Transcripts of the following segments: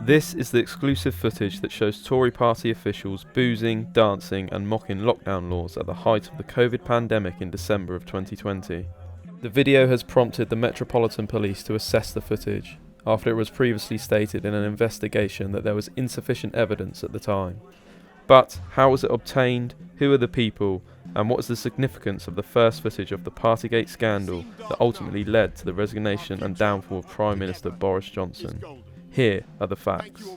This is the exclusive footage that shows Tory party officials boozing, dancing and mocking lockdown laws at the height of the COVID pandemic in December of 2020. The video has prompted the Metropolitan Police to assess the footage, after it was previously stated in an investigation that there was insufficient evidence at the time. But how was it obtained, who are the people, and what is the significance of the first footage of the Partygate scandal that ultimately led to the resignation and downfall of Prime Minister Boris Johnson? Here are the facts.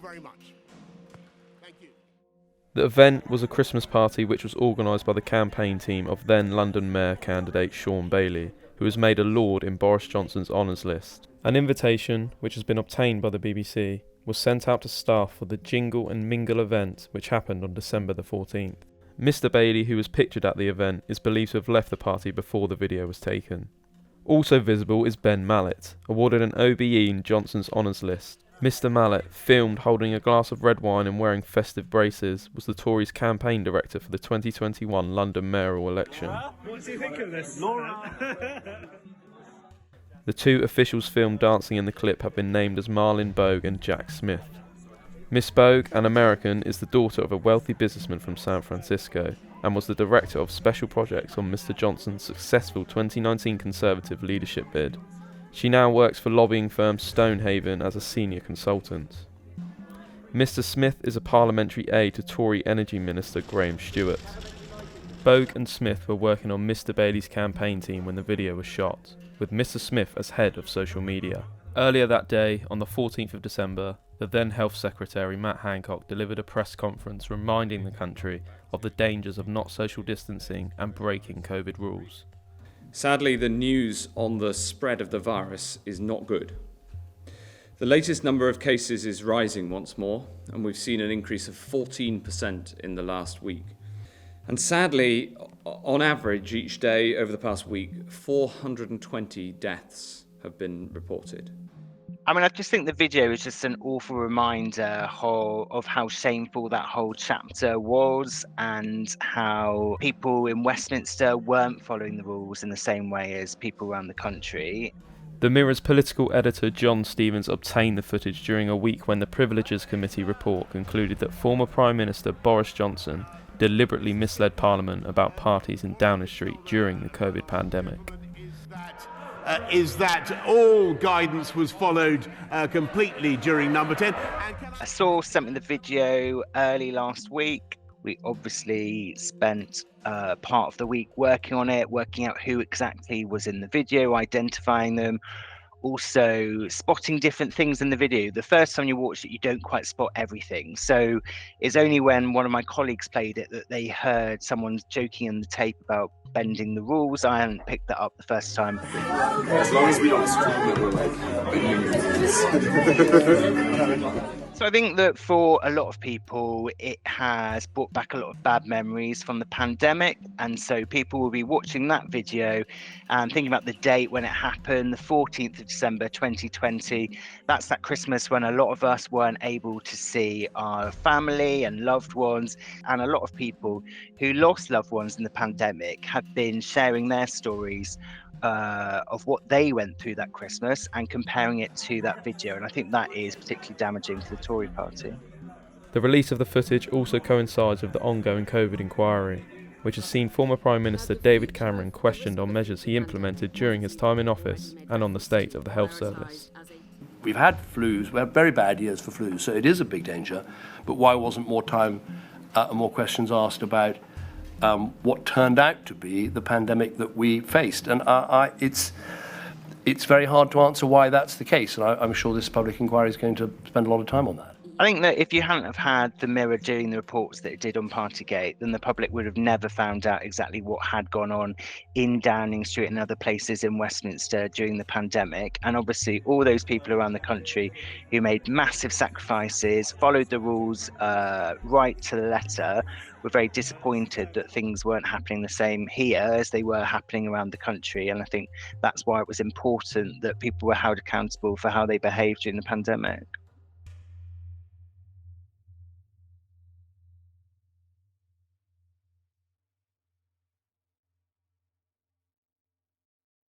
The event was a Christmas party which was organised by the campaign team of then London Mayor candidate Shaun Bailey, who was made a Lord in Boris Johnson's honours list. An invitation, which has been obtained by the BBC, was sent out to staff for the Jingle and Mingle event, which happened on December the 14th. Mr Bailey, who was pictured at the event, is believed to have left the party before the video was taken. Also visible is Ben Mallet, awarded an OBE in Johnson's honours list. Mr Mallet, filmed holding a glass of red wine and wearing festive braces, was the Tories' campaign director for the 2021 London mayoral election. What do you think of this, Laura? The two officials filmed dancing in the clip have been named as Marlin Bogue and Jack Smith. Miss Bogue, an American, is the daughter of a wealthy businessman from San Francisco and was the director of special projects on Mr Johnson's successful 2019 Conservative leadership bid. She now works for lobbying firm Stonehaven as a senior consultant. Mr Smith is a parliamentary aide to Tory Energy Minister Graham Stewart. Bogue and Smith were working on Mr Bailey's campaign team when the video was shot, with Mr Smith as head of social media. Earlier that day, on the 14th of December, the then Health Secretary Matt Hancock delivered a press conference reminding the country of the dangers of not social distancing and breaking COVID rules. Sadly, the news on the spread of the virus is not good. The latest number of cases is rising once more, and we've seen an increase of 14% in the last week. And sadly, on average, each day over the past week, 420 deaths have been reported. I mean, I just think the video is just an awful reminder of how shameful that whole chapter was and how people in Westminster weren't following the rules in the same way as people around the country. The Mirror's political editor John Stevens obtained the footage during a week when the Privileges Committee report concluded that former Prime Minister Boris Johnson deliberately misled Parliament about parties in Downing Street during the COVID pandemic. Is that all guidance was followed completely during number 10. I saw some in the video early last week. We obviously spent part of the week working on it, working out who exactly was in the video, identifying them, also spotting different things in the video. The first time you watch it, you don't quite spot everything. So it's only when one of my colleagues played it that they heard someone joking in the tape about bending the rules. I hadn't picked that up the first time. As long as we don't scream that we're like, So I think that for a lot of people, it has brought back a lot of bad memories from the pandemic. And so people will be watching that video and thinking about the date when it happened, the 14th of December 2020. That's that Christmas when a lot of us weren't able to see our family and loved ones. And a lot of people who lost loved ones in the pandemic have been sharing their stories of what they went through that Christmas and comparing it to that video. And I think that is particularly damaging to the Tory party. The release of the footage also coincides with the ongoing COVID inquiry, which has seen former Prime Minister David Cameron questioned on measures he implemented during his time in office and on the state of the health service. We've had flus, we had very bad years for flus, so it is a big danger. But why wasn't more time and more questions asked about what turned out to be the pandemic that we faced? And it's very hard to answer why that's the case, and I'm sure this public inquiry is going to spend a lot of time on that. I think that if you hadn't have had the Mirror doing the reports that it did on Partygate, then the public would have never found out exactly what had gone on in Downing Street and other places in Westminster during the pandemic. And obviously all those people around the country who made massive sacrifices, followed the rules right to the letter, were very disappointed that things weren't happening the same here as they were happening around the country. And I think that's why it was important that people were held accountable for how they behaved during the pandemic.